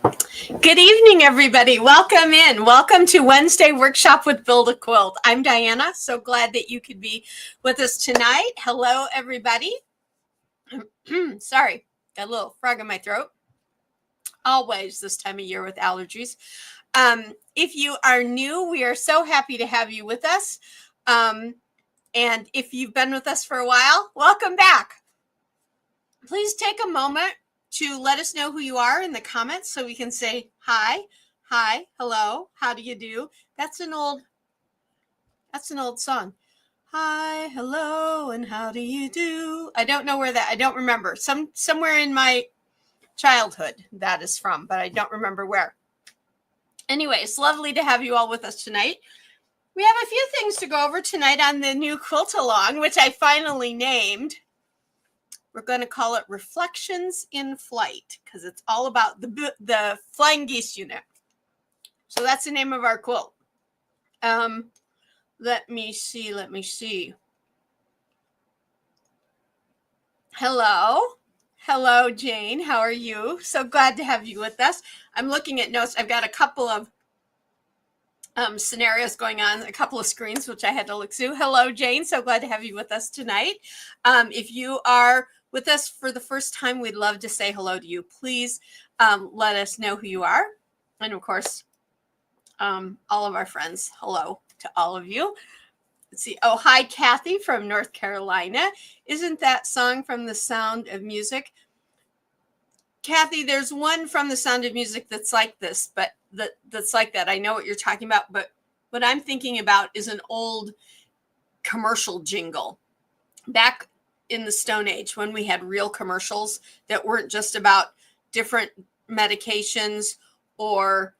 Good evening, everybody. Welcome in. Welcome to Wednesday Workshop with Build a Quilt. I'm Diana. So glad that you could be with us tonight. Hello, everybody. Sorry, got a little frog in my throat. Always this time of year with allergies. If you are new, we are so happy to have you with us. And if you've been with us for a while, welcome back. Please take a moment to let us know who you are in the comments so we can say hi, hello, how do you do? That's an old song. Hi, hello, and how do you do? I don't know where that, I don't remember. Somewhere in my childhood that is from, but I don't remember where. Anyway, it's lovely to have you all with us tonight. We have a few things to go over tonight on the new quilt along, which I finally named. We're going to call it Reflections in Flight because it's all about the Flying Geese Unit. So that's the name of our quilt. Let me see. Hello, Jane. How are you? So glad to have you with us. I'm looking at notes. I've got a couple of scenarios going on, a couple of screens, which I had to look through. Hello, Jane. So glad to have you with us tonight. If you are with us for the first time, we'd love to say hello to you. Please let us know who you are. And of course, all of our friends, hello to all of you. Let's see. Oh, hi, Kathy from North Carolina. Isn't that song from The Sound of Music? Kathy, there's one from The Sound of Music that's like this, but that's like that. I know what you're talking about, but what I'm thinking about is an old commercial jingle. Back in the Stone Age, when we had real commercials that weren't just about different medications or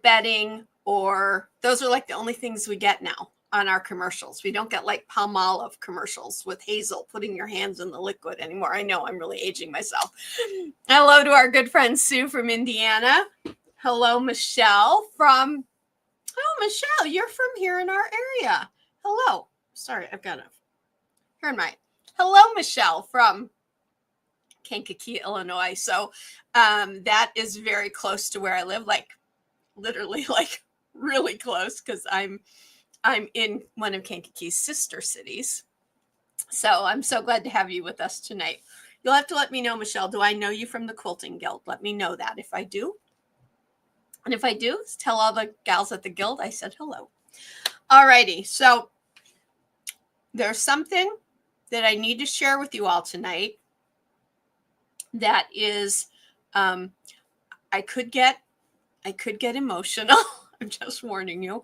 bedding, or those are like the only things we get now on our commercials. We don't get like Palmolive commercials with Hazel putting your hands in the liquid anymore. I know I'm really aging myself. Hello to our good friend Sue from Indiana. Hello, Michelle from, oh, Michelle, you're from here in our area. Hello. Sorry, I've got a, here in my, hello, Michelle from Kankakee, Illinois. So that is very close to where I live, like literally like really close, because I'm in one of Kankakee's sister cities. So I'm so glad to have you with us tonight. You'll have to let me know, Michelle, do I know you from the Quilting Guild? Let me know that if I do. And if I do, tell all the gals at the Guild I said hello. All righty. So there's something that I need to share with you all tonight that is, I could get emotional. I'm just warning you.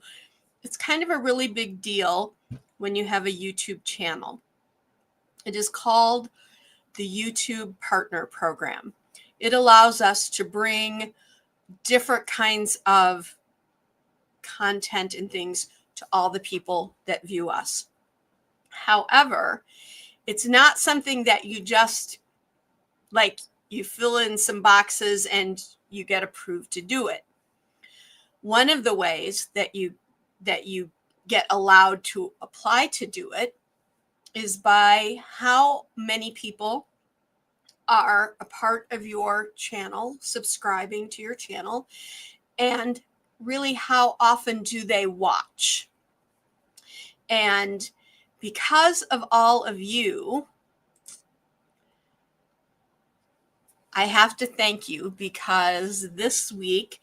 It's kind of a really big deal when you have a YouTube channel. It is called the YouTube Partner Program. It allows us to bring different kinds of content and things to all the people that view us. However, it's not something that you just like you fill in some boxes and you get approved to do it. One of the ways that you get allowed to apply to do it is by how many people are a part of your channel, subscribing to your channel, and really how often do they watch. And because of all of you, I have to thank you, because this week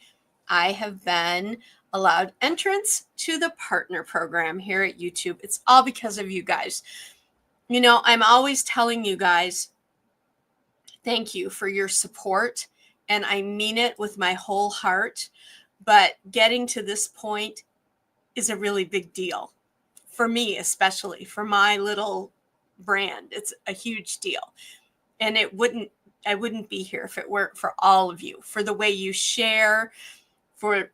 I have been allowed entrance to the partner program here at YouTube. It's all because of you guys. You know, I'm always telling you guys, thank you for your support, and I mean it with my whole heart. But getting to this point is a really big deal for me, especially for my little brand. It's a huge deal, and I wouldn't be here if it weren't for all of you, for the way you share, for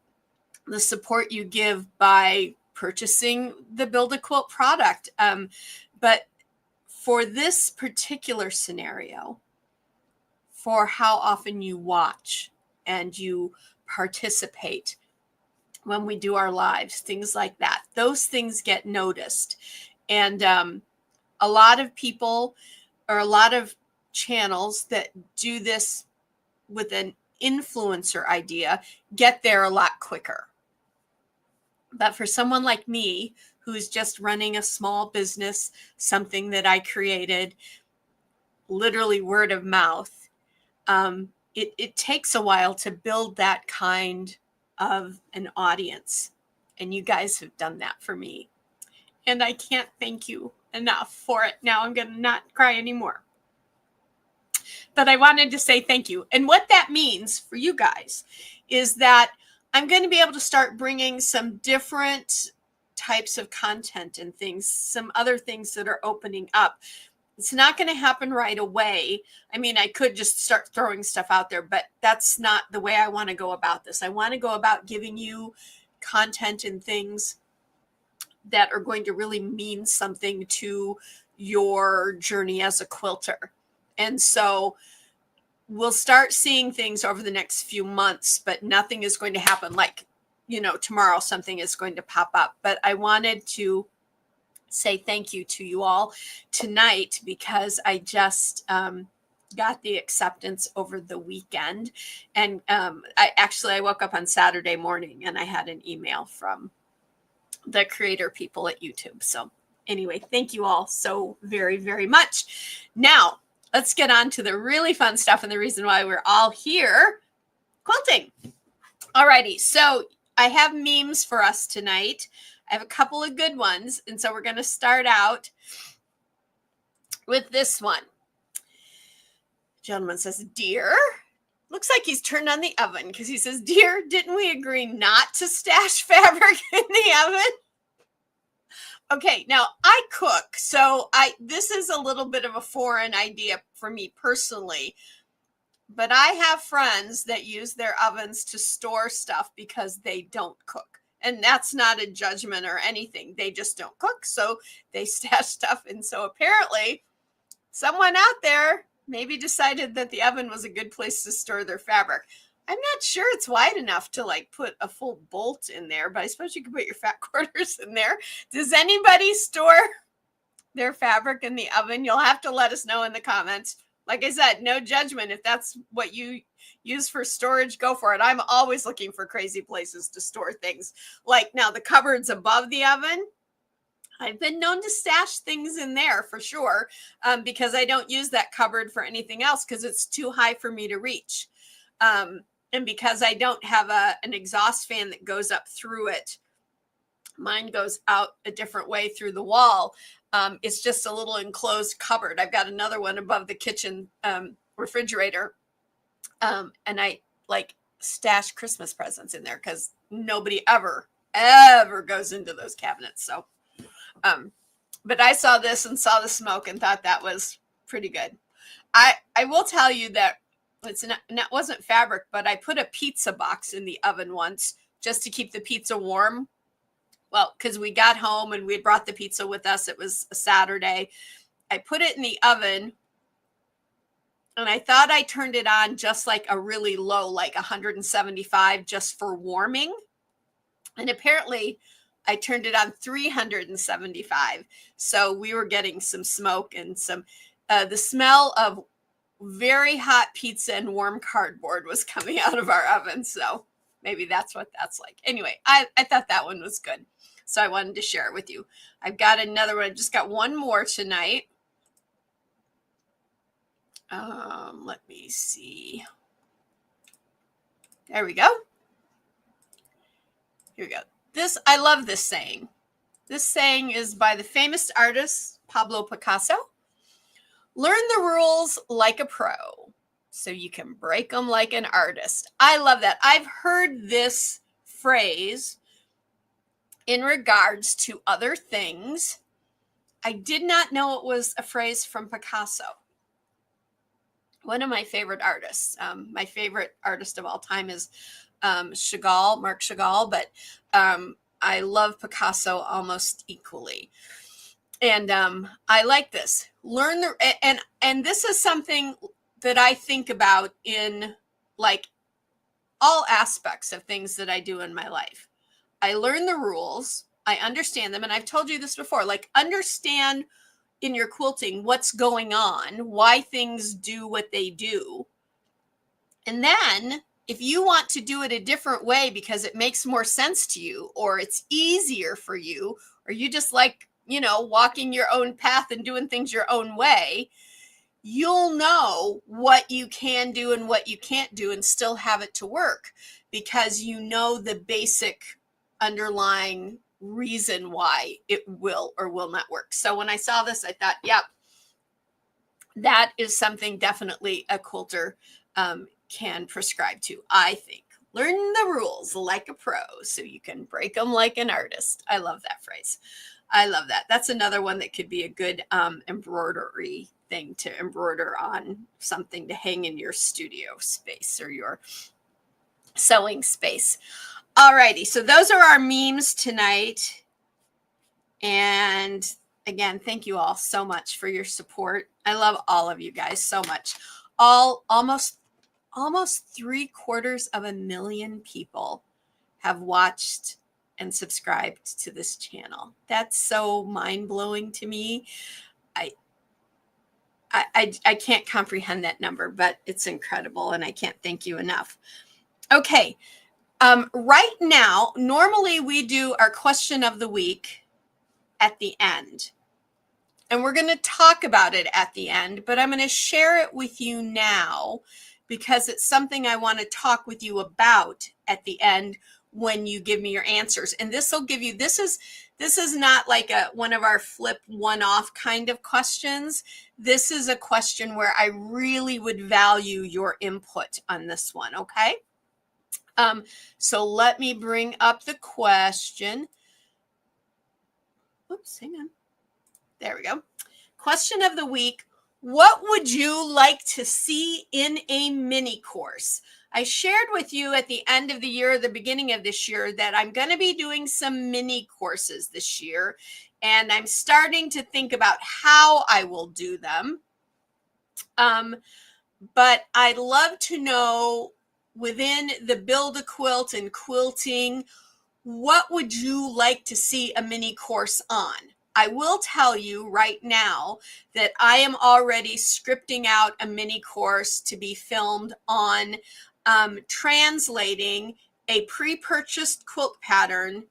the support you give by purchasing the Build a Quilt product. But for this particular scenario, for how often you watch and you participate when we do our lives, things like that, those things get noticed. And a lot of people, or a lot of channels that do this with an influencer idea, get there a lot quicker. But for someone like me, who's just running a small business, something that I created, literally word of mouth, it takes a while to build that kind of an audience. And you guys have done that for me. And I can't thank you enough for it. Now I'm going to not cry anymore. But I wanted to say thank you. And what that means for you guys is that I'm going to be able to start bringing some different types of content and things, some other things that are opening up. It's not going to happen right away. I mean, I could just start throwing stuff out there, but that's not the way I want to go about this. I want to go about giving you content and things that are going to really mean something to your journey as a quilter. And so we'll start seeing things over the next few months, but nothing is going to happen like, tomorrow something is going to pop up. But I wanted to say thank you to you all tonight because I just got the acceptance over the weekend. And I woke up on Saturday morning and I had an email from the creator people at YouTube. So anyway, thank you all so very, very much. Now, let's get on to the really fun stuff and the reason why we're all here, quilting. Alrighty, so I have memes for us tonight. I have a couple of good ones, and so we're going to start out with this one. Gentleman says, "Dear," looks like he's turned on the oven because he says, "Dear, didn't we agree not to stash fabric in the oven?" Okay, now I cook, so this is a little bit of a foreign idea for me personally, but I have friends that use their ovens to store stuff because they don't cook. And that's not a judgment or anything. They just don't cook, so they stash stuff. And so apparently someone out there maybe decided that the oven was a good place to store their fabric. I'm not sure it's wide enough to put a full bolt in there, but I suppose you could put your fat quarters in there. Does anybody store their fabric in the oven? You'll have to let us know in the comments. Like I said, no judgment. If that's what you use for storage, go for it. I'm always looking for crazy places to store things. Like now the cupboards above the oven, I've been known to stash things in there for sure, because I don't use that cupboard for anything else because it's too high for me to reach. And because I don't have an exhaust fan that goes up through it, mine goes out a different way through the wall. It's just a little enclosed cupboard. I've got another one above the kitchen refrigerator. And I stash Christmas presents in there because nobody ever goes into those cabinets. So, but I saw this and saw the smoke and thought that was pretty good. I will tell you that it wasn't fabric, but I put a pizza box in the oven once just to keep the pizza warm. Well, because we got home and we had brought the pizza with us. It was a Saturday. I put it in the oven and I thought I turned it on just like a really low, like 175 just for warming. And apparently I turned it on 375. So we were getting some smoke and the smell of very hot pizza and warm cardboard was coming out of our oven. So maybe that's what that's like. Anyway, I thought that one was good. So I wanted to share it with you. I've got another one. I just got one more tonight. Let me see. There we go. Here we go. I love this saying. This saying is by the famous artist Pablo Picasso. Learn the rules like a pro so you can break them like an artist. I love that. I've heard this phrase in regards to other things. I did not know it was a phrase from Picasso. One of my favorite artists. My favorite artist of all time is Marc Chagall, but I love Picasso almost equally. And I like this. And this is something that I think about in all aspects of things that I do in my life. I learn the rules, I understand them, and I've told you this before, understand in your quilting what's going on, why things do what they do. And then if you want to do it a different way because it makes more sense to you, or it's easier for you, or you just like, walking your own path and doing things your own way, you'll know what you can do and what you can't do and still have it to work, because you know the basic underlying reason why it will or will not work. So when I saw this, I thought, yep, that is something definitely a quilter can prescribe to, I think. Learn the rules like a pro so you can break them like an artist. I love that phrase. I love that. That's another one that could be a good embroidery thing to embroider on something to hang in your studio space or your sewing space. All righty. So those are our memes tonight. And again, thank you all so much for your support. I love all of you guys so much. Almost 750,000 people have watched and subscribed to this channel. That's so mind-blowing to me. I can't comprehend that number, but it's incredible, and I can't thank you enough. Okay. Right now, normally we do our question of the week at the end. And we're going to talk about it at the end, but I'm going to share it with you now because it's something I want to talk with you about at the end when you give me your answers. And this will give you, this is not like one of our flip one-off kind of questions. This is a question where I really would value your input on this one, okay? So let me bring up the question. Oops, hang on. There we go. Question of the week. What would you like to see in a mini course? I shared with you at the end of the year, the beginning of this year, that I'm going to be doing some mini courses this year. And I'm starting to think about how I will do them. But I'd love to know, within the Build a Quilt and quilting, what would you like to see a mini course on? I will tell you right now that I am already scripting out a mini course to be filmed on translating a pre-purchased quilt pattern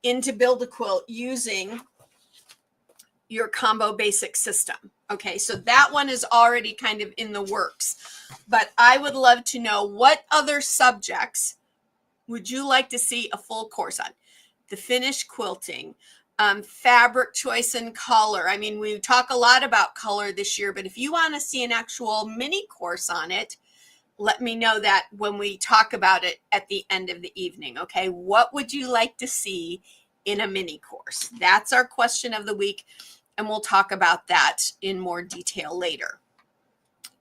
into Build a Quilt using your combo basic system. Okay, so that one is already kind of in the works, but I would love to know, what other subjects would you like to see a full course on? The finished quilting, fabric choice and color. I mean, we talk a lot about color this year, but if you want to see an actual mini course on it, let me know that when we talk about it at the end of the evening, okay? What would you like to see in a mini course? That's our question of the week, and we'll talk about that in more detail later.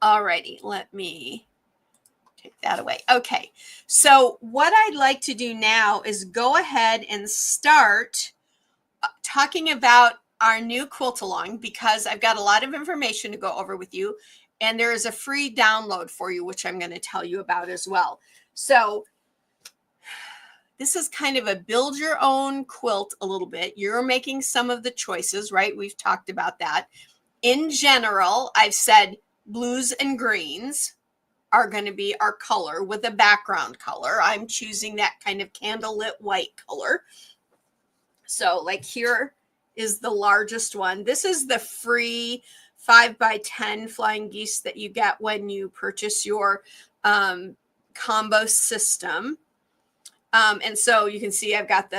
All righty, let me take that away. Okay, so what I'd like to do now is go ahead and start talking about our new quilt along, because I've got a lot of information to go over with you, and there is a free download for you, which I'm going to tell you about as well. So this is kind of a build your own quilt a little bit. You're making some of the choices, right? We've talked about that. In general, I've said blues and greens are going to be our color with a background color. I'm choosing that kind of candlelit white color. So like here is the largest one. This is the free 5x10 Flying Geese that you get when you purchase your combo system. And so you can see I've got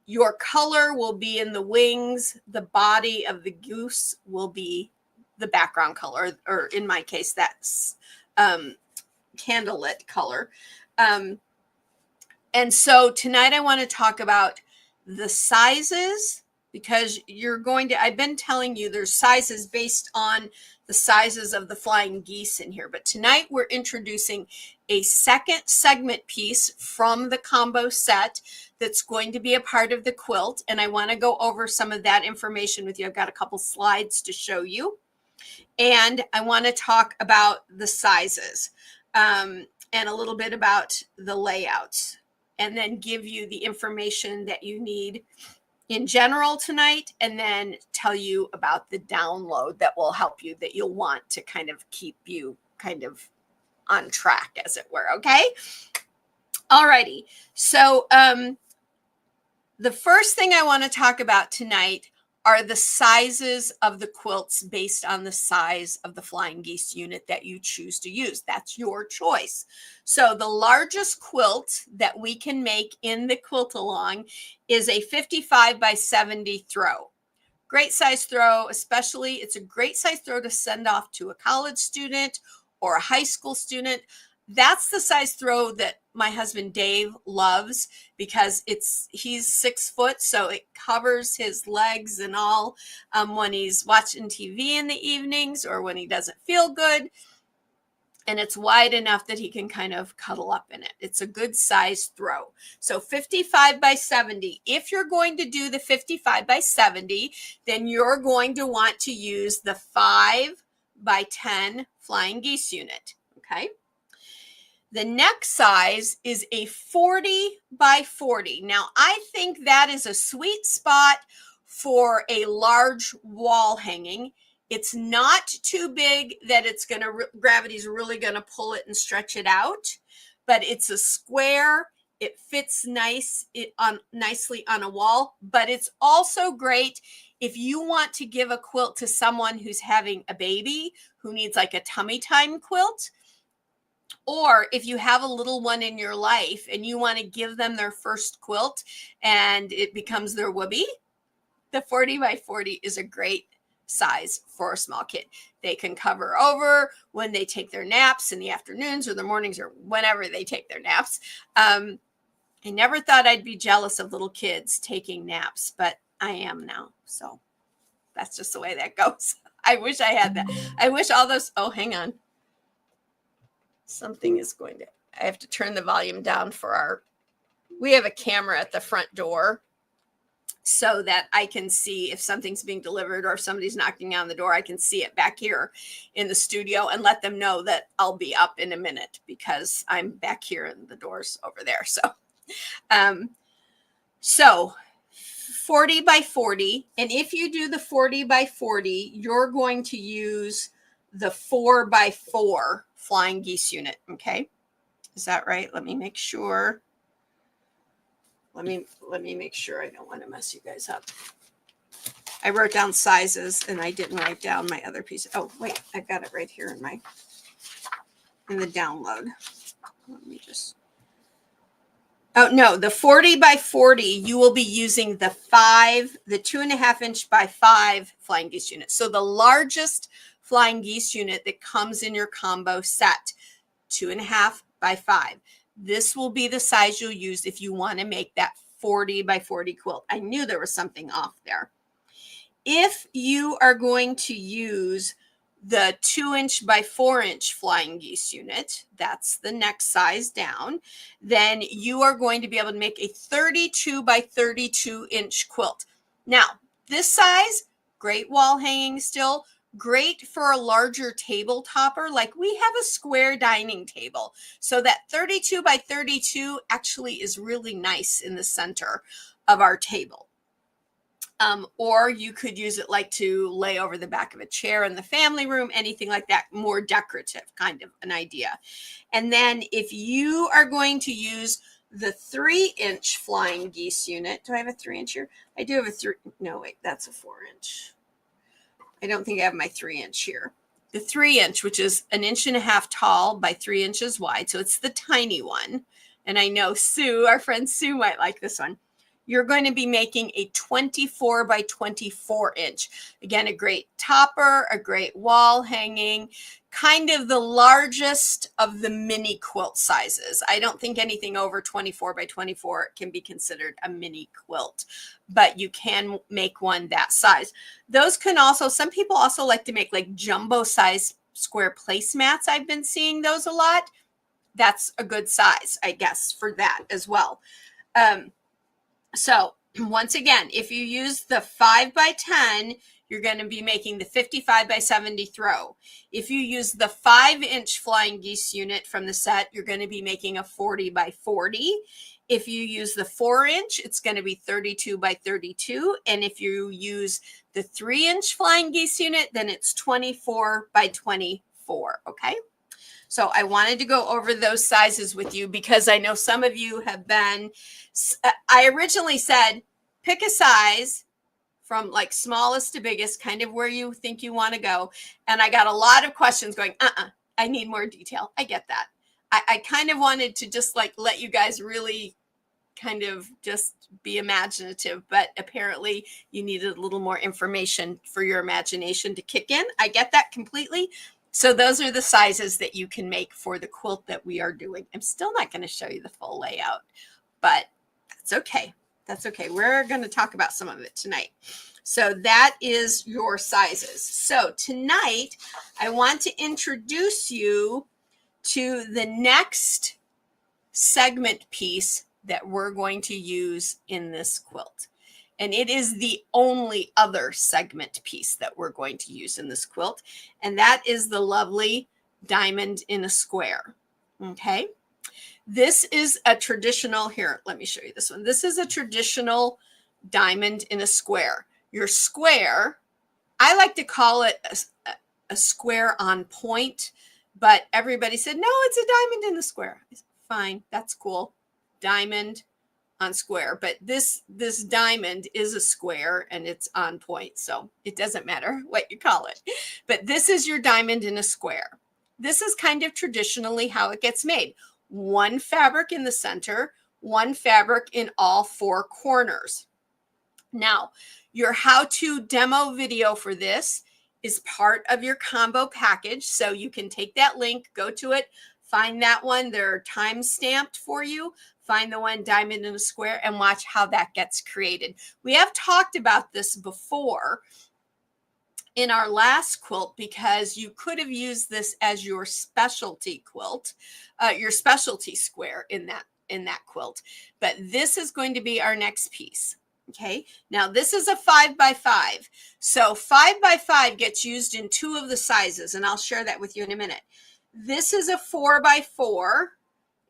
your color will be in the wings. The body of the goose will be the background color, or in my case, that's candlelit color. And so tonight I want to talk about the sizes, because I've been telling you there's sizes based on the sizes of the Flying Geese in here. But tonight we're introducing a second segment piece from the combo set that's going to be a part of the quilt. And I want to go over some of that information with you. I've got a couple slides to show you. And I want to talk about the sizes and a little bit about the layouts, and then give you the information that you need in general tonight, and then tell you about the download that will help you, that you'll want to kind of keep you kind of on track, as it were. Okay. Alrighty. So the first thing I want to talk about tonight are the sizes of the quilts based on the size of the Flying Geese unit that you choose to use. That's your choice. So the largest quilt that we can make in the quilt along is a 55 by 70 throw. Great size throw, especially it's a great size throw to send off to a college student or a high school student. That's the size throw that my husband Dave loves because he's 6 foot, so it covers his legs and all when he's watching TV in the evenings or when he doesn't feel good. And it's wide enough that he can kind of cuddle up in it. It's a good size throw. So 55 by 70. If you're going to do the 55 by 70, then you're going to want to use the 5 by 10 Flying Geese unit. Okay. The next size is a 40 by 40. Now, I think that is a sweet spot for a large wall hanging. It's not too big that it's going to, gravity's really going to pull it and stretch it out, but it's a square. It fits nicely on a wall, but it's also great if you want to give a quilt to someone who's having a baby who needs like a tummy time quilt. Or if you have a little one in your life and you want to give them their first quilt and it becomes their whoopee, the 40 by 40 is a great size for a small kid. They can cover over when they take their naps in the afternoons or the mornings or whenever they take their naps. I never thought I'd be jealous of little kids taking naps, but I am now. So that's just the way that goes. I wish I had that. I wish all those, oh, hang on. Something is going to, I have to turn the volume down for we have a camera at the front door so that I can see if something's being delivered or if somebody's knocking on the door, I can see it back here in the studio and let them know that I'll be up in a minute because I'm back here and the door's over there. So 40 by 40. And if you do the 40 by 40, you're going to use the 4 by 4 Flying Geese unit. Okay. Is that right? Let me make sure. Let me make sure I don't want to mess you guys up. I wrote down sizes and I didn't write down my other piece. Oh, wait, I've got it right here in the download. Let me just, oh no, the 40 by 40, you will be using the 2.5 inch by 5 Flying Geese unit. So the largest Flying Geese unit that comes in your combo set, 2.5 by 5. This will be the size you'll use if you want to make that 40 by 40 quilt. I knew there was something off there. If you are going to use the 2 inch by 4 inch Flying Geese unit, that's the next size down, then you are going to be able to make a 32 by 32 inch quilt. Now, this size, great wall hanging still, great for a larger table topper. Like we have a square dining table. So that 32 by 32 actually is really nice in the center of our table. Or you could use it like to lay over the back of a chair in the family room, anything like that, more decorative kind of an idea. And then if you are going to use the 3 inch Flying Geese unit, do I have a 3 inch here? I do have a 3, no, wait, that's a 4 inch. I don't think I have my 3 inch here. The 3 inch, which is 1.5 inches tall by 3 inches wide. So it's the tiny one. And I know Sue, our friend Sue, might like this one. You're going to be making a 24 by 24 inch. Again, a great topper, a great wall hanging, kind of the largest of the mini quilt sizes. I don't think anything over 24 by 24 can be considered a mini quilt, but you can make one that size. Those can also, some people also like to make like jumbo size square placemats. I've been seeing those a lot. That's a good size, I guess, for that as well. So once again, if you use the 5 by 10, you're going to be making the 55 by 70 throw. If you use the 5 inch Flying Geese unit from the set, you're going to be making a 40 by 40. If you use the 4 inch, it's going to be 32 by 32. And if you use the 3 inch Flying Geese unit, then it's 24 by 24. Okay. So I wanted to go over those sizes with you because I know some of you have been, I originally said, pick a size from like smallest to biggest, kind of where you think you want to go. And I got a lot of questions going, I need more detail. I get that. I kind of wanted to just like let you guys really kind of just be imaginative, but apparently you needed a little more information for your imagination to kick in. I get that completely. So those are the sizes that you can make for the quilt that we are doing. I'm still not going to show you the full layout, but that's okay. That's okay. We're going to talk about some of it tonight. So that is your sizes. So tonight, I want to introduce you to the next segment piece that we're going to use in this quilt. And it is the only other segment piece that we're going to use in this quilt. And that is the lovely diamond in a square. Okay. This is a traditional, here, let me show you this one. This is a traditional diamond in a square. Your square, I like to call it a square on point, but everybody said, no, it's a diamond in the square. Fine, that's cool. Diamond on square, but this diamond is a square and it's on point, so it doesn't matter what you call it. But this is your diamond in a square. This is kind of traditionally how it gets made. One fabric in the center, one fabric in all four corners. Now, your how-to demo video for this is part of your combo package, so you can take that link, go to it, find that one. They're time stamped for you. Find the one diamond in a square and watch how that gets created. We have talked about this before in our last quilt because you could have used this as your specialty quilt, your specialty square in that quilt. But this is going to be our next piece. Okay, now this is a 5x5. So 5x5 gets used in two of the sizes, and I'll share that with you in a minute. This is a 4x4,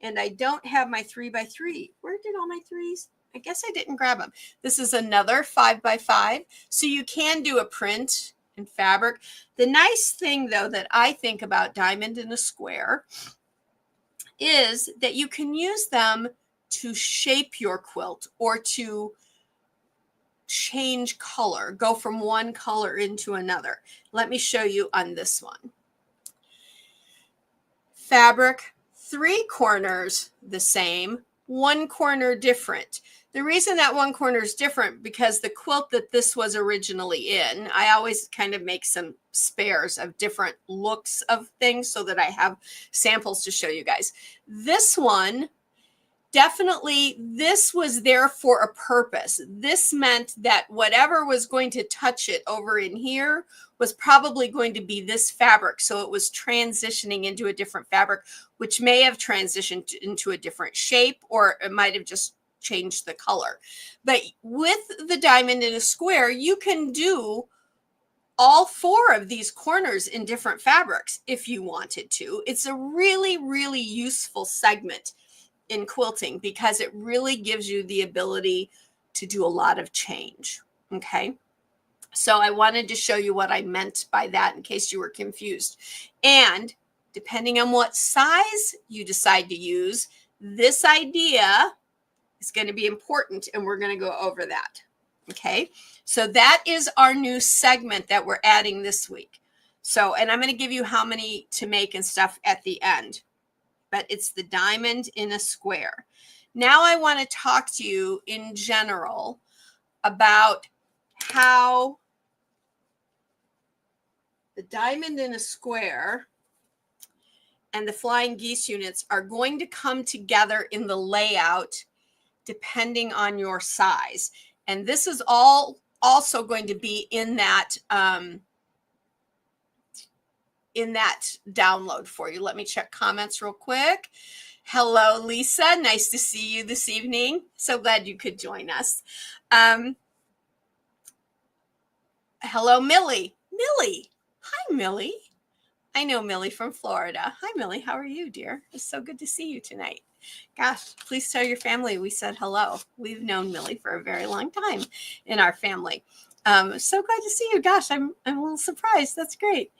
and I don't have my 3x3. Where did all my threes? I guess I didn't grab them. This is another 5x5. So you can do a print and fabric. The nice thing, though, that I think about diamond in a square is that you can use them to shape your quilt or to change color, go from one color into another. Let me show you on this one. Fabric, three corners the same, one corner different. The reason that one corner is different because the quilt that this was originally in, I always kind of make some spares of different looks of things so that I have samples to show you guys. This one, definitely, this was there for a purpose. This meant that whatever was going to touch it over in here was probably going to be this fabric. So it was transitioning into a different fabric, which may have transitioned into a different shape, or it might have just changed the color. But with the diamond in a square, you can do all four of these corners in different fabrics if you wanted to. It's a really, really useful segment in quilting because it really gives you the ability to do a lot of change. Okay. So I wanted to show you what I meant by that in case you were confused. And depending on what size you decide to use, this idea is going to be important, and we're going to go over that. Okay. So that is our new segment that we're adding this week. So, and I'm going to give you how many to make and stuff at the end. But it's the diamond in a square. Now I want to talk to you in general about how the diamond in a square and the Flying Geese units are going to come together in the layout depending on your size. And this is all also going to be in that download for you. Let me check comments real quick. Hello, Lisa. Nice to see you this evening. So glad you could join us. Hello, Millie. Millie. Hi, Millie. I know Millie from Florida. Hi, Millie. How are you, dear? It's so good to see you tonight. Gosh, please tell your family we said hello. We've known Millie for a very long time in our family. So glad to see you. Gosh, I'm a little surprised. That's great.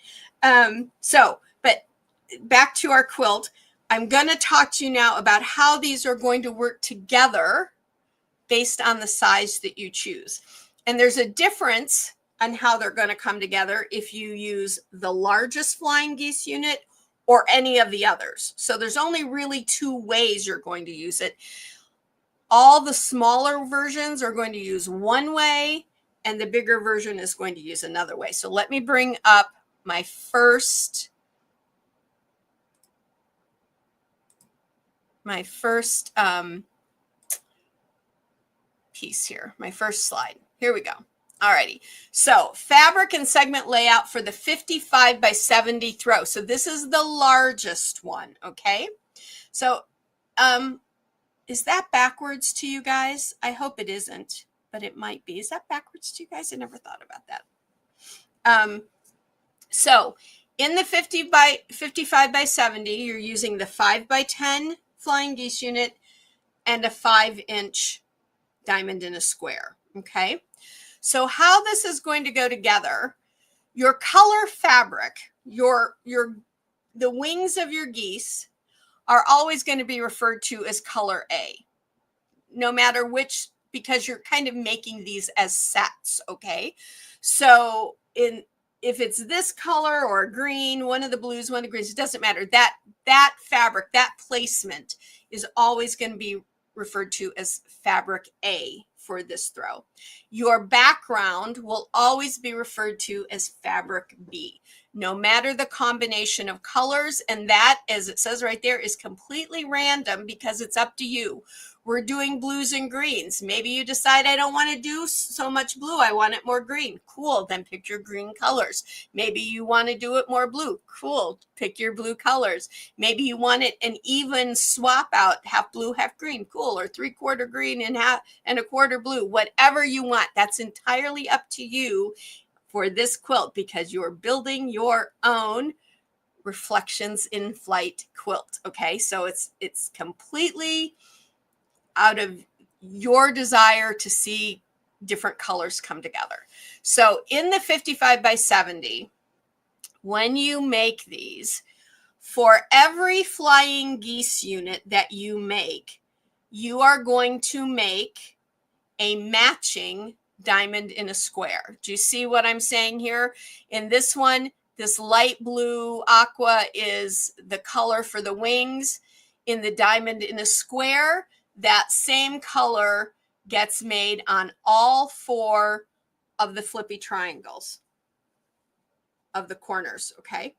But back to our quilt, I'm going to talk to you now about how these are going to work together based on the size that you choose. And there's a difference on how they're going to come together if you use the largest Flying Geese unit or any of the others. So there's only really two ways you're going to use it. All the smaller versions are going to use one way, and the bigger version is going to use another way. So let me bring up my first piece here, my first slide. Here we go. Alrighty. So fabric and segment layout for the 55 by 70 throw. So this is the largest one. Okay. So, is that backwards to you guys? I hope it isn't, but it might be. Is that backwards to you guys? I never thought about that. So in the 55 by 70, you're using the 5 by 10 Flying Geese unit and a 5-inch diamond in a square. Okay. So how this is going to go together, your color fabric, the wings of your geese are always going to be referred to as color A, no matter which, because you're kind of making these as sets. Okay. So if it's this color or green, one of the blues, one of the greens, it doesn't matter. That fabric, that placement is always going to be referred to as fabric A for this throw. Your background will always be referred to as fabric B, no matter the combination of colors. And that, as it says right there, is completely random because it's up to you. We're doing blues and greens. Maybe you decide, I don't want to do so much blue. I want it more green. Cool. Then pick your green colors. Maybe you want to do it more blue. Cool. Pick your blue colors. Maybe you want it an even swap out, half blue, half green. Cool. Or 3/4 green and 1/4 blue. Whatever you want. That's entirely up to you for this quilt because you're building your own Reflections in Flight quilt. Okay. So it's completely out of your desire to see different colors come together. So in the 55 by 70, when you make these, for every Flying Geese unit that you make, you are going to make a matching diamond in a square. Do you see what I'm saying here? In this one, this light blue aqua is the color for the wings. In the diamond in a square, that same color gets made on all 4 of the flippy triangles of the corners. Okay.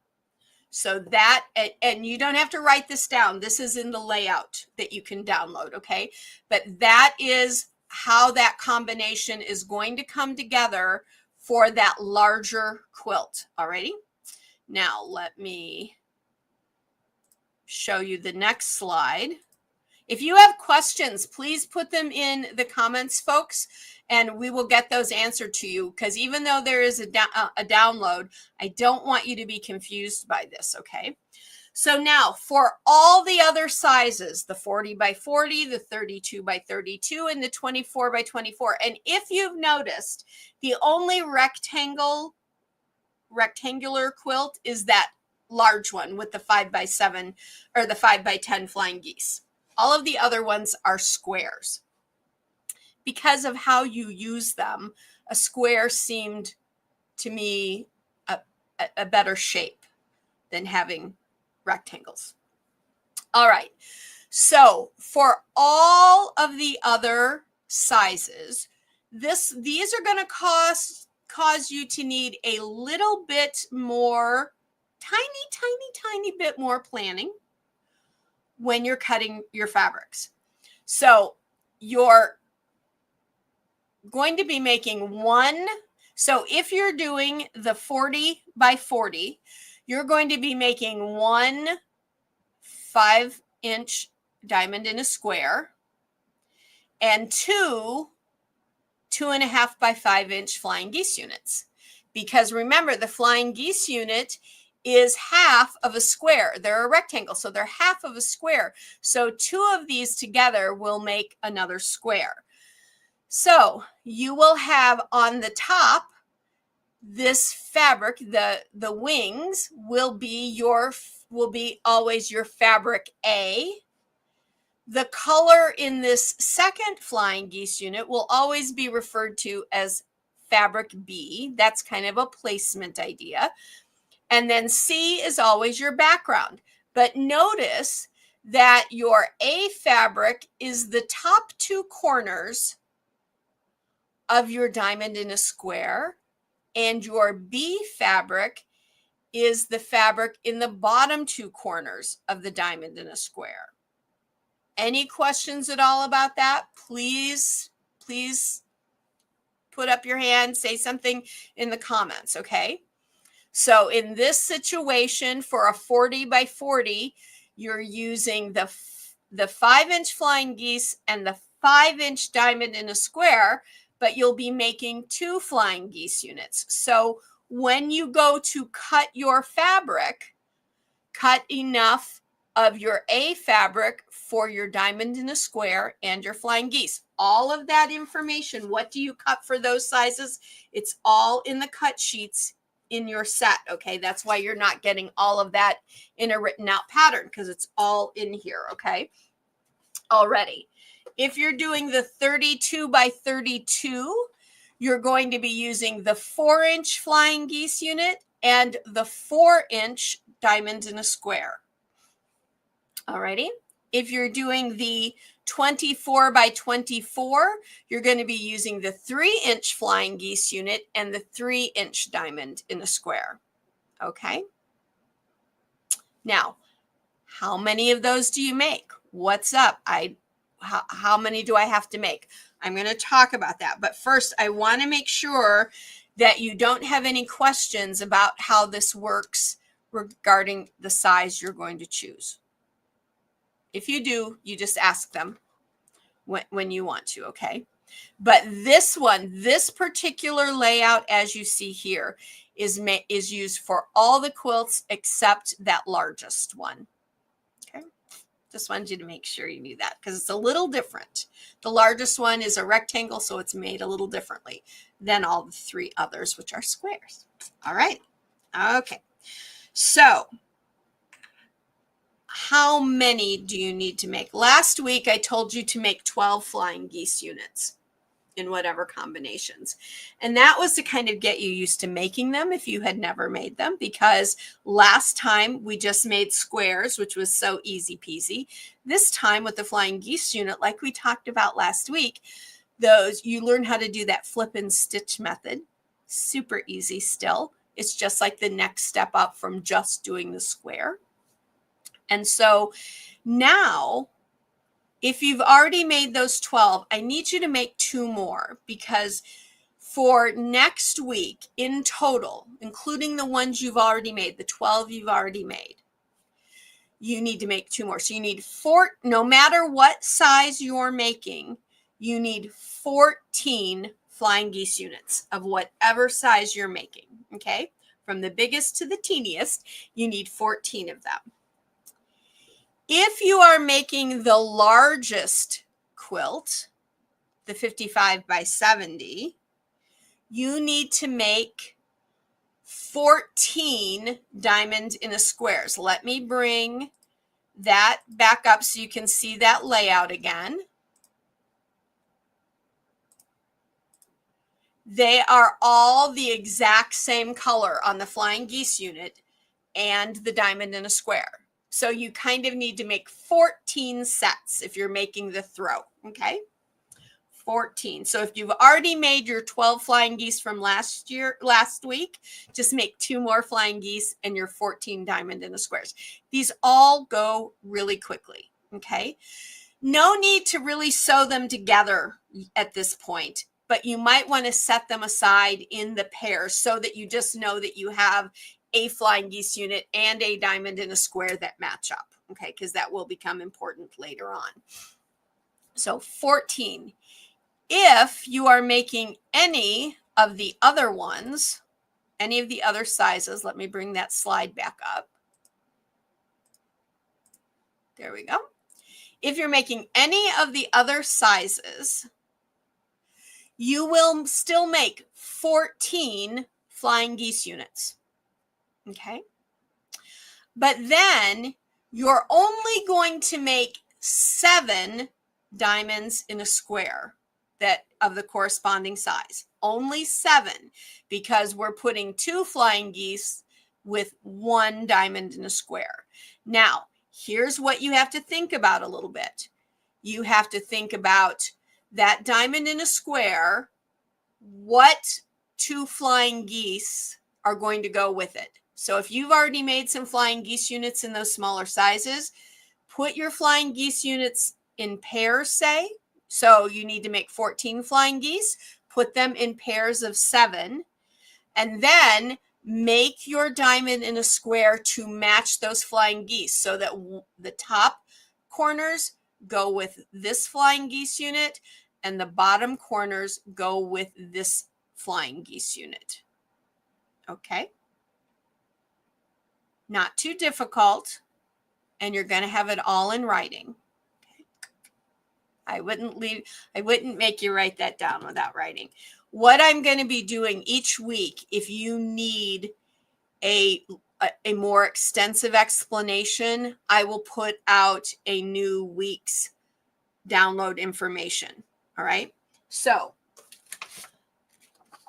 So that, and you don't have to write this down. This is in the layout that you can download. Okay. But that is how that combination is going to come together for that larger quilt. Alrighty. Now let me show you the next slide. If you have questions, please put them in the comments, folks, and we will get those answered to you, because even though there is a download, I don't want you to be confused by this, okay? So now for all the other sizes, the 40 by 40, the 32 by 32, and the 24 by 24, and if you've noticed, the only rectangular quilt is that large one with the 5 by 7 or the 5 by 10 Flying Geese. All of the other ones are squares. Because of how you use them, a square seemed to me a better shape than having rectangles. All right. So for all of the other sizes, these are going to cause you to need a little bit more, tiny bit more planning when you're cutting your fabrics. So you're going to be making one. So if you're doing the 40 by 40, you're going to be making one 5-inch diamond in a square and 2 2.5 by 5-inch Flying Geese units. Because remember, the Flying Geese unit is half of a square. They're a rectangle, so they're half of a square. So 2 of these together will make another square. So you will have on the top this fabric, the wings will be always your fabric A. The color in this second Flying Geese unit will always be referred to as fabric B. That's kind of a placement idea. And then C is always your background. But notice that your A fabric is the top two corners of your diamond in a square, and your B fabric is the fabric in the bottom two corners of the diamond in a square. Any questions at all about that? Please put up your hand, say something in the comments, okay? So in this situation, for a 40 by 40, you're using the 5-inch Flying Geese and the 5-inch diamond in a square, but you'll be making 2 Flying Geese units. So when you go to cut your fabric, cut enough of your A fabric for your diamond in a square and your Flying Geese. All of that information, what do you cut for those sizes? It's all in the cut sheets in your set, okay? That's why you're not getting all of that in a written out pattern, because it's all in here, okay? Already. If you're doing the 32 by 32, you're going to be using the 4-inch Flying Geese unit and the 4-inch diamond in a square. Alrighty. If you're doing the 24 by 24, you're going to be using the 3-inch Flying Geese unit and the 3-inch diamond in a square. Okay. Now, how many of those do you make? What's up? How many do I have to make? I'm going to talk about that. But first, I want to make sure that you don't have any questions about how this works regarding the size you're going to choose. If you do, you just ask them when you want to, okay? But this one, this particular layout, as you see here, is used for all the quilts except that largest one, okay? Just wanted you to make sure you knew that, because it's a little different. The largest one is a rectangle, so it's made a little differently than all the 3 others, which are squares. All right, okay. So how many do you need to make? Last week, I told you to make 12 Flying Geese units in whatever combinations. And that was to kind of get you used to making them if you had never made them, because last time we just made squares, which was so easy peasy. This time with the Flying Geese unit, like we talked about last week, you learn how to do that flip and stitch method. Super easy still. It's just like the next step up from just doing the square. And so now, if you've already made those 12, I need you to make 2 more, because for next week in total, including the ones you've already made, the 12 you've already made, you need to make 2 more. So you need 4, no matter what size you're making, you need 14 Flying Geese units of whatever size you're making, okay? From the biggest to the teeniest, you need 14 of them. If you are making the largest quilt, the 55 by 70, you need to make 14 diamond in a squares. Let me bring that back up so you can see that layout again. They are all the exact same color on the Flying Geese unit and the diamond in a square. So you kind of need to make 14 sets if you're making the throw, okay? 14. So if you've already made your 12 Flying Geese from last week, just make 2 more Flying Geese and your 14 diamond in the squares. These all go really quickly, okay? No need to really sew them together at this point, but you might want to set them aside in the pairs so that you just know that you have a Flying Geese unit and a diamond in a square that match up, okay? Because that will become important later on. So 14. If you are making any of the other ones, any of the other sizes, let me bring that slide back up. There we go. If you're making any of the other sizes, you will still make 14 Flying Geese units. Okay. But then you're only going to make 7 diamonds in a square that of the corresponding size. Only 7, because we're putting 2 flying geese with 1 diamond in a square. Now, here's what you have to think about a little bit. You have to think about that diamond in a square. What 2 flying geese are going to go with it? So if you've already made some flying geese units in those smaller sizes, put your flying geese units in pairs, say. So you need to make 14 flying geese, put them in pairs of 7, and then make your diamond in a square to match those flying geese so that the top corners go with this flying geese unit and the bottom corners go with this flying geese unit. Okay. Not too difficult, and you're going to have it all in writing. Okay. I wouldn't make you write that down without writing. What I'm going to be doing each week, if you need a more extensive explanation, I will put out a new week's download information. All right. So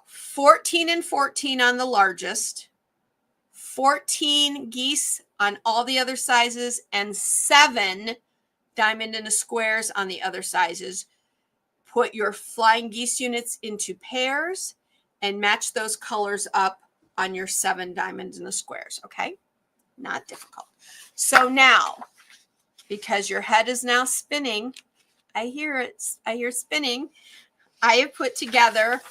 14 and 14 on the largest, 14 geese on all the other sizes, and 7 diamond in the squares on the other sizes. Put your flying geese units into pairs and match those colors up on your 7 diamonds in the squares. Okay. Not difficult. So now, because your head is now spinning, I hear it. I hear spinning. I have put together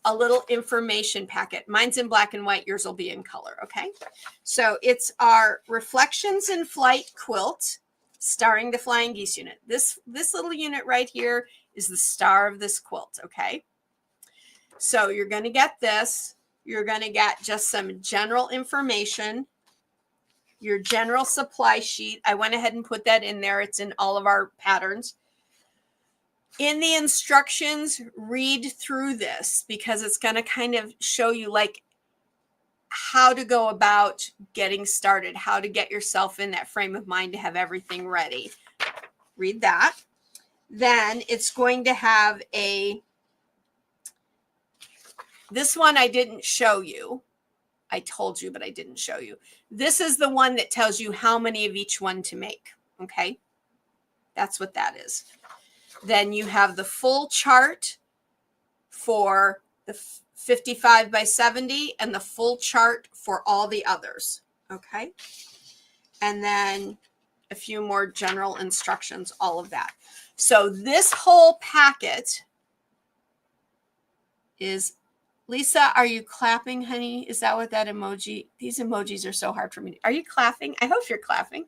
a little information packet. Mine's in black and white. Yours will be in color. Okay. So it's our Reflections in Flight quilt starring the Flying Geese unit. This little unit right here is the star of this quilt. Okay. So you're going to get this. You're going to get just some general information, your general supply sheet. I went ahead and put that in there. It's in all of our patterns. In the instructions, read through this because it's going to kind of show you like how to go about getting started, how to get yourself in that frame of mind to have everything ready. Read that. Then it's going to have this one I didn't show you. I told you, but I didn't show you. This is the one that tells you how many of each one to make. Okay. That's what that is. Then you have the full chart for the 55 by 70 and the full chart for all the others. Okay. And then a few more general instructions, all of that. So this whole packet is, Lisa, are you clapping, honey? Is that what that emoji? These emojis are so hard for me. Are you clapping? I hope you're clapping.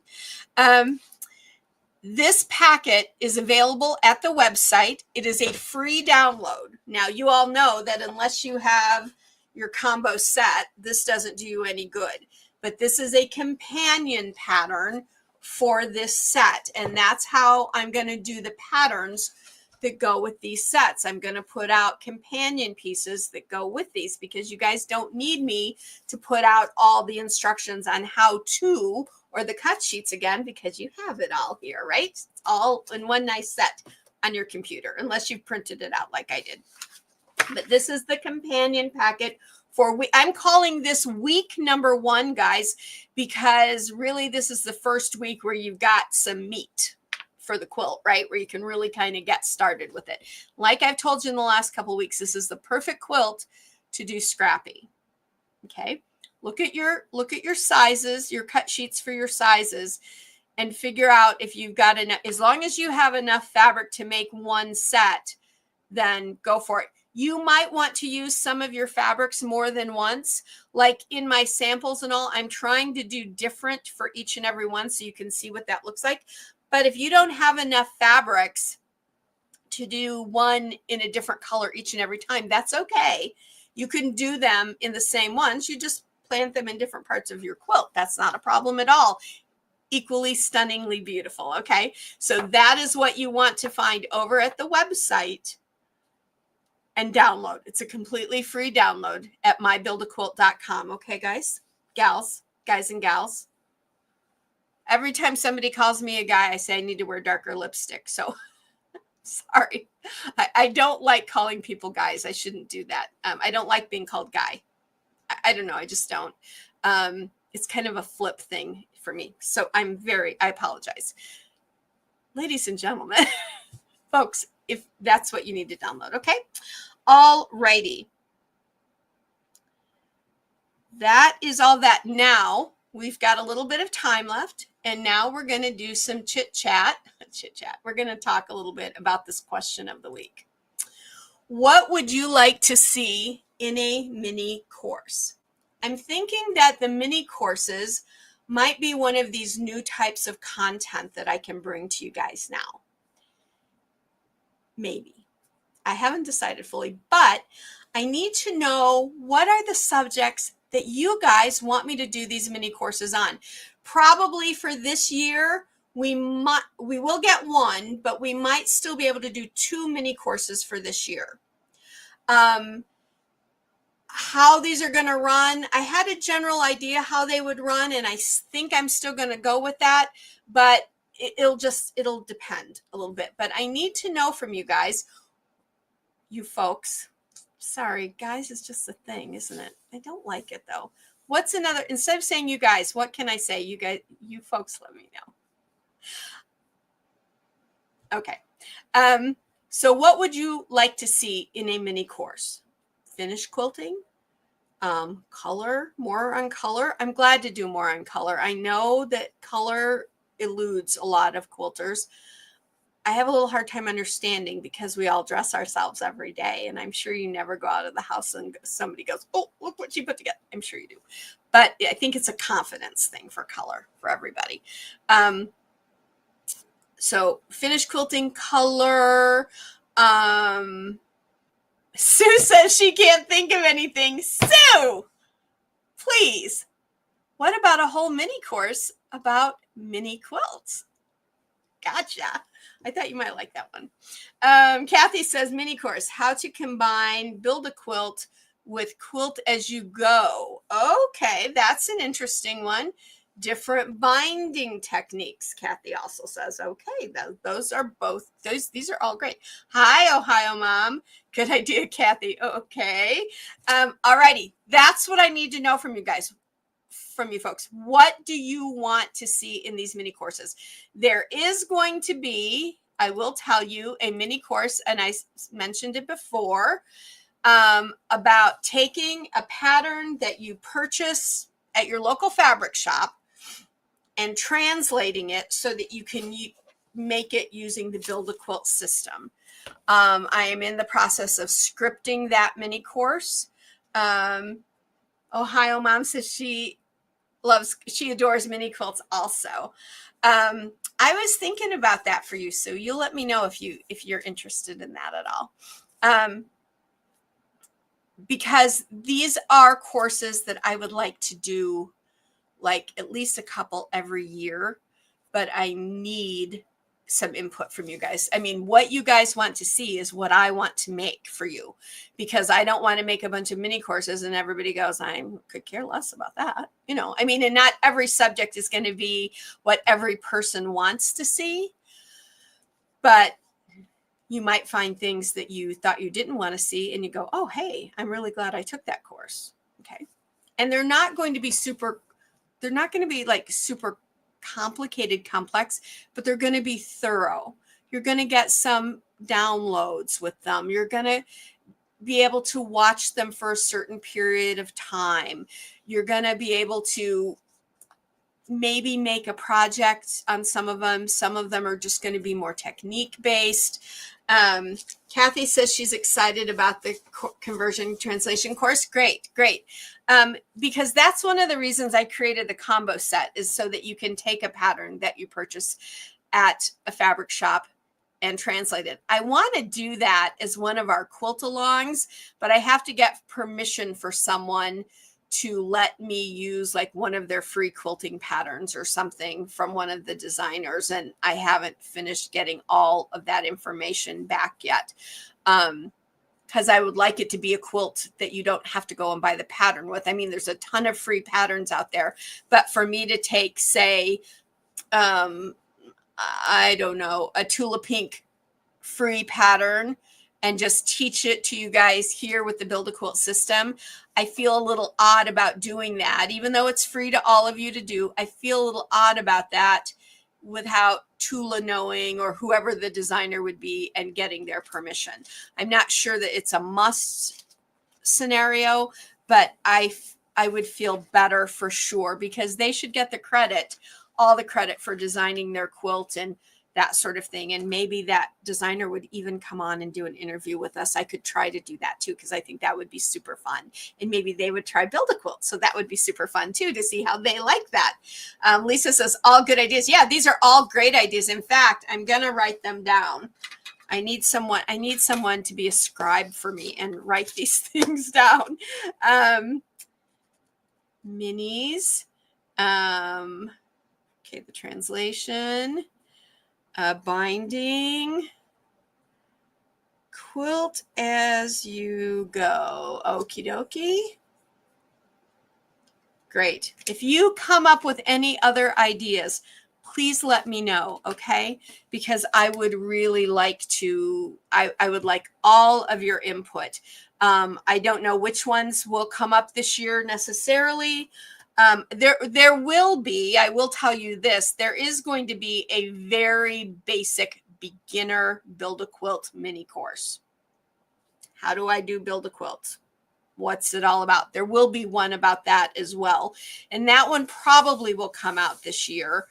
This packet is available at the website. It is a free download. Now, you all know that unless you have your combo set, this doesn't do you any good. But this is a companion pattern for this set. And that's how I'm going to do the patterns that go with these sets. I'm going to put out companion pieces that go with these because you guys don't need me to put out all the instructions on how to, or the cut sheets again, because you have it all here, right? It's all in one nice set on your computer, unless you've printed it out like I did. But this is the companion packet for I'm calling this week number 1, guys, because really this is the first week where you've got some meat for the quilt, right? Where you can really kind of get started with it. Like I've told you in the last couple of weeks, this is the perfect quilt to do scrappy. Okay. Look at your sizes, your cut sheets for your sizes, and figure out if you've got enough. As long as you have enough fabric to make one set, then go for it. You might want to use some of your fabrics more than once. Like in my samples and all, I'm trying to do different for each and every one so you can see what that looks like. But if you don't have enough fabrics to do one in a different color each and every time, that's okay. You can do them in the same ones. You just plant them in different parts of your quilt. That's not a problem at all. Equally stunningly beautiful. Okay. So that is what you want to find over at the website. and download. It's a completely free download at mybuildaquilt.com. Okay, guys, gals, guys and gals. Every time somebody calls me a guy, I say I need to wear darker lipstick. So sorry. I don't like calling people guys. I shouldn't do that. I don't like being called guy. I don't know. I just don't. It's kind of a flip thing for me. So I apologize. Ladies and gentlemen, folks, if that's what you need to download, okay? All righty. That is all that. Now we've got a little bit of time left, and now we're going to do some chit chat. We're going to talk a little bit about this question of the week. What would you like to see in a mini course? I'm thinking that the mini courses might be one of these new types of content that I can bring to you guys now. Maybe. I haven't decided fully, but I need to know what are the subjects that you guys want me to do these mini courses on. Probably for this year, we will get one, but we might still be able to do 2 mini courses for this year. How these are going to run, I had a general idea how they would run, and I think I'm still going to go with that, but it'll depend a little bit. But I need to know from you guys, you folks. Sorry, guys, it's just a thing, isn't it? I don't like it though. What's another, instead of saying you guys, what can I say? You guys, you folks, let me know. Okay. So what would you like to see in a mini course? Finish quilting? Color, more on color. I'm glad to do more on color. I know that color eludes a lot of quilters. I have a little hard time understanding because we all dress ourselves every day. And I'm sure you never go out of the house and somebody goes, oh, look what she put together. I'm sure you do. But I think it's a confidence thing for color for everybody. So finish quilting, color. Sue says she can't think of anything. Sue, please. What about a whole mini course about mini quilts? Gotcha. I thought you might like that one. Kathy says mini course, how to combine Build a Quilt with Quilt as you go. Okay, that's an interesting one. Different binding techniques, Kathy also says. Okay, those are both, these are all great. Hi, Ohio Mom. Good idea, Kathy. Okay. All righty. That's what I need to know from you guys. From you folks, what do you want to see in these mini courses? There is going to be, I will tell you, a mini course, and I mentioned it before, about taking a pattern that you purchase at your local fabric shop and translating it so that you can make it using the Build a Quilt system. I am in the process of scripting that mini course. Ohio Mom says she adores mini quilts also. I was thinking about that for you, Sue. You'll let me know if you're interested in that at all. Because these are courses that I would like to do like at least a couple every year, but I need some input from you guys. I mean, what you guys want to see is what I want to make for you, because I don't want to make a bunch of mini courses and everybody goes, I could care less about that. You know, I mean, and not every subject is going to be what every person wants to see, but you might find things that you thought you didn't want to see and you go, oh, hey, I'm really glad I took that course. Okay. And they're not going to be like super complicated, complex, but they're going to be thorough. You're going to get some downloads with them. You're going to be able to watch them for a certain period of time. You're going to be able to maybe make a project on some of them. Some of them are just going to be more technique based. Kathy says she's excited about the conversion translation course. Great. Because that's one of the reasons I created the combo set, is so that you can take a pattern that you purchase at a fabric shop and translate it. I want to do that as one of our quilt alongs, but I have to get permission for someone to let me use like one of their free quilting patterns or something from one of the designers. And I haven't finished getting all of that information back yet. because I would like it to be a quilt that you don't have to go and buy the pattern with. I mean, there's a ton of free patterns out there, but for me to take, say, I don't know, a Tula Pink free pattern and just teach it to you guys here with the Build a Quilt system, I feel a little odd about doing that. Even though it's free to all of you to do, I feel a little odd about that without Tula knowing, or whoever the designer would be, and getting their permission. I'm not sure that it's a must scenario, but I would feel better for sure, because they should get the credit, all the credit for designing their quilt and that sort of thing. And maybe that designer would even come on and do an interview with us. I could try to do that too, because I think that would be super fun. And maybe they would try Build a Quilt. So that would be super fun too, to see how they like that. Lisa says, all good ideas. Yeah, these are all great ideas. In fact, I'm going to write them down. I need someone to be a scribe for me and write these things down. Minis. Okay, the translation. Binding, quilt as you go. Okie dokie. Great. If you come up with any other ideas, please let me know, okay? Because I would really like to, I would like all of your input. I don't know which ones will come up this year necessarily. There will be, I will tell you this, there is going to be a very basic beginner Build a Quilt mini course. How do I do Build a Quilt? What's it all about? There will be one about that as well. And that one probably will come out this year,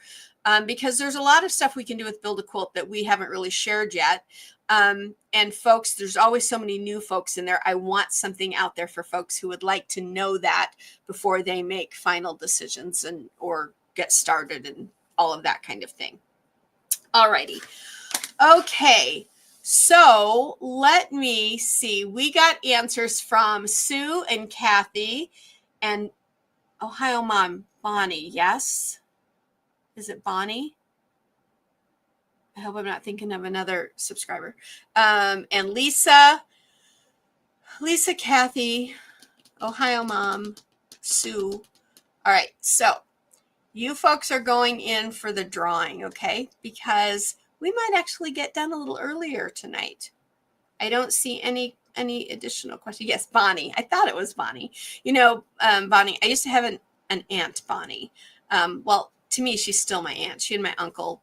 because there's a lot of stuff we can do with Build a Quilt that we haven't really shared yet. And folks, there's always so many new folks in there. I want something out there for folks who would like to know that before they make final decisions or get started and all of that kind of thing. Alrighty. Okay. So let me see. We got answers from Sue and Kathy and Ohio Mom, Bonnie. Yes. Is it Bonnie? I hope I'm not thinking of another subscriber. And Lisa, Kathy, Ohio Mom, Sue. All right. So you folks are going in for the drawing, okay? Because we might actually get done a little earlier tonight. I don't see any additional questions. Yes, Bonnie. I thought it was Bonnie. You know, Bonnie, I used to have an aunt, Bonnie. Well, to me, she's still my aunt. She and my uncle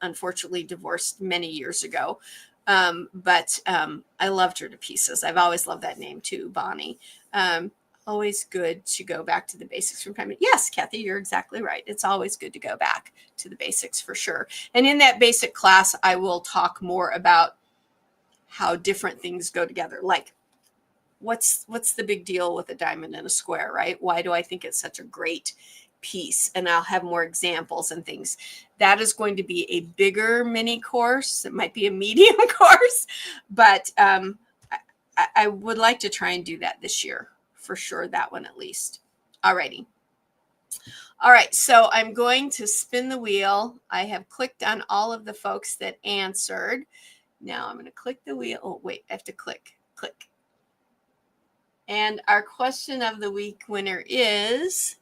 unfortunately divorced many years ago. But I loved her to pieces. I've always loved that name too, Bonnie. Always good to go back to the basics from time. Yes, Kathy, you're exactly right. It's always good to go back to the basics for sure. And in that basic class, I will talk more about how different things go together. Like what's the big deal with a diamond and a square, right? Why do I think it's such a great piece? And I'll have more examples and things. That is going to be a bigger mini course. It might be a medium course, but I would like to try and do that this year for sure. That one at least. Alrighty. All right. So I'm going to spin the wheel. I have clicked on all of the folks that answered. Now I'm going to click the wheel. Oh, wait, I have to click. And our question of the week winner is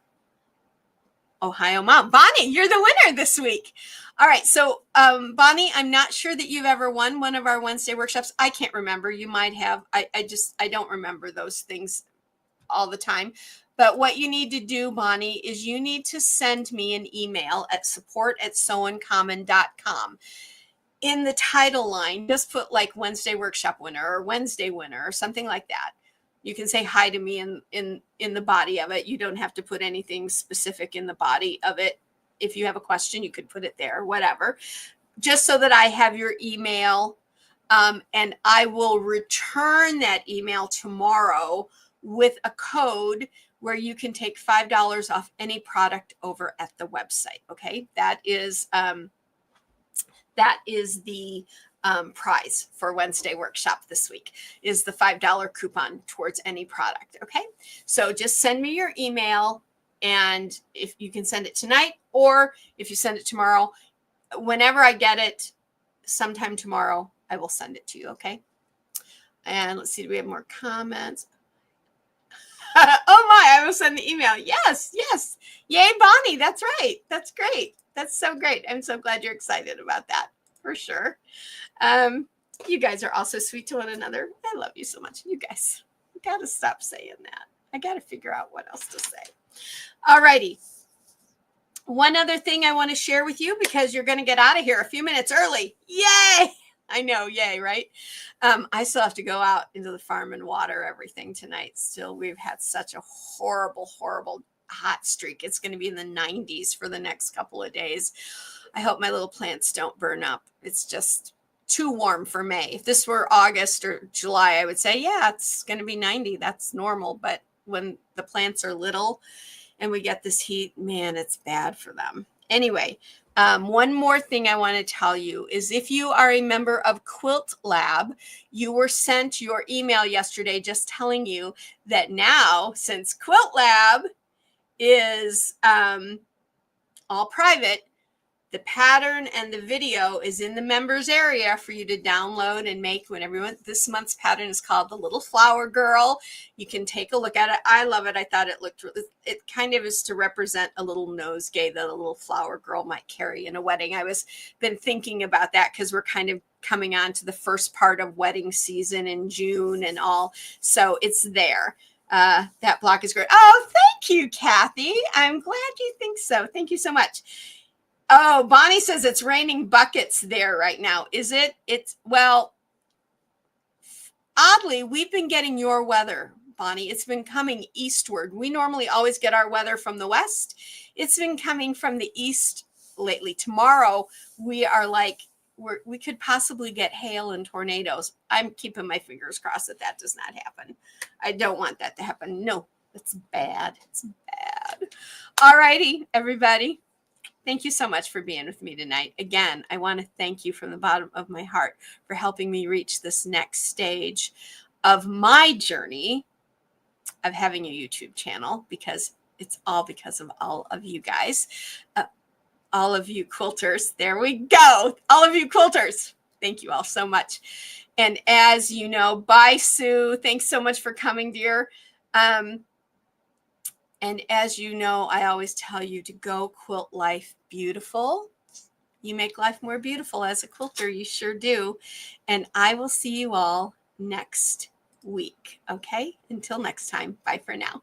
Ohio Mom. Bonnie, you're the winner this week. All right. So, Bonnie, I'm not sure that you've ever won one of our Wednesday workshops. I can't remember. You might have. I don't remember those things all the time. But what you need to do, Bonnie, is you need to send me an email at support@sewincommon.com. In the title line, just put like Wednesday workshop winner or Wednesday winner or something like that. You can say hi to me in the body of it. You don't have to put anything specific in the body of it. If you have a question, you could put it there, whatever, just so that I have your email. And I will return that email tomorrow with a code where you can take $5 off any product over at the website. Okay. That is the prize for Wednesday workshop this week, is the $5 coupon towards any product. Okay. So just send me your email, and if you can send it tonight, or if you send it tomorrow, whenever I get it, sometime tomorrow, I will send it to you. Okay. And let's see, do we have more comments? Oh my, I will send the email. Yes, yes. Yay, Bonnie. That's right. That's great. That's so great. I'm so glad you're excited about that, for sure. You guys are also sweet to one another. I love you so much. You guys, I got to stop saying that. I got to figure out what else to say. All righty. One other thing I want to share with you, because you're going to get out of here a few minutes early. Yay! I know, yay, right? I still have to go out into the farm and water everything tonight. Still, we've had such a horrible, horrible hot streak. It's going to be in the 90s for the next couple of days. I hope my little plants don't burn up. It's just too warm for May. If this were August or July, I would say, yeah, it's going to be 90. That's normal. But when the plants are little and we get this heat, man, it's bad for them. Anyway, one more thing I want to tell you is if you are a member of Quilt Lab, you were sent your email yesterday just telling you that now, since Quilt Lab is all private, the pattern and the video is in the members area for you to download and make whenever you want. This month's pattern is called the Little Flower Girl. You can take a look at it. I love it. I thought it looked really, it kind of is to represent a little nosegay that a little flower girl might carry in a wedding. I was been thinking about that because we're kind of coming on to the first part of wedding season in June and all. So it's there. That block is great. Oh, thank you, Kathy. I'm glad you think so. Thank you so much. Oh, Bonnie says it's raining buckets there right now. Is it? Well, oddly, we've been getting your weather, Bonnie. It's been coming eastward. We normally always get our weather from the west. It's been coming from the east lately. Tomorrow, we are like, we could possibly get hail and tornadoes. I'm keeping my fingers crossed that that does not happen. I don't want that to happen. No, it's bad. It's bad. All righty, everybody. Thank you so much for being with me tonight. Again, I want to thank you from the bottom of my heart for helping me reach this next stage of my journey of having a YouTube channel, because it's all because of all of you guys, all of you quilters. There we go. All of you quilters. Thank you all so much. And as you know, bye, Sue. Thanks so much for coming, dear. And as you know, I always tell you to go quilt life beautiful. You make life more beautiful as a quilter. You sure do. And I will see you all next week. Okay? Until next time. Bye for now.